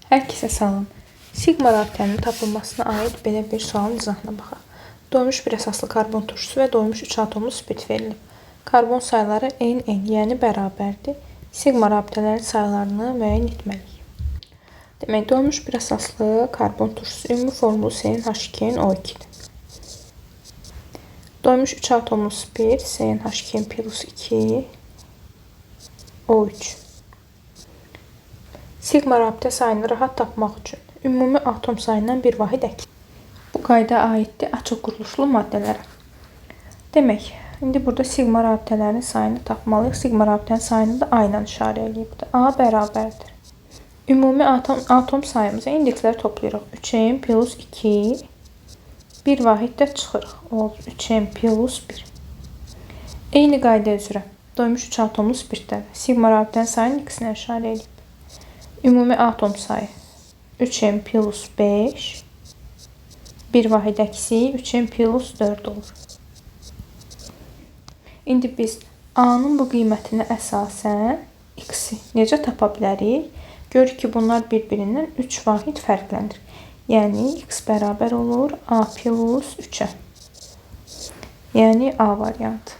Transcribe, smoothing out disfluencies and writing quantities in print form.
Hər kəsə salam. Sigma rabitənin tapılmasına aid belə bir sualın izahına baxaq. Doymuş bir əsaslı karbon turşusu və doymuş 3 atomlu spirt verilib. Karbon sayıları n, yəni bərabərdir. Sigma rabitələrin sayılarını müəyyən etməliyik. Demək, doymuş bir əsaslı karbon turşusu ümumi formulu CnH2n-O2-dir. Doymuş 3 atomlu spirt CnH2n plus 2 O3. Sigma rabitə sayını rahat tapmaq üçün ümumi atom sayından bir vahid əklə. Bu qayda aiddir açıq quruluşlu maddələrə. Demək, indi burada sigma rabitələrin sayını tapmalıyıq. Sigma rabitənin sayını da A ilə işarə edilibdir. A bərabərdir. Ümumi atom sayımızı indeksləri toplayırıq. 3n plus 2 bir vahid də çıxırıq. O 3n plus 1. Eyni qayda üzrə doymuş 3 atomlu spirtdə sigma rabitənin sayını x-nə işarə edilib. Ümumi atom sayı 3n plus 5 bir vahid əksi 3n plus 4 olur. İndi biz A-nın bu qiymətinə əsasən x-i necə tapa bilərik? Görürük ki, bunlar bir-birindən 3 vahid fərqlənir. Yəni x bərabər olur A plus 3-ə. Yəni A variantı.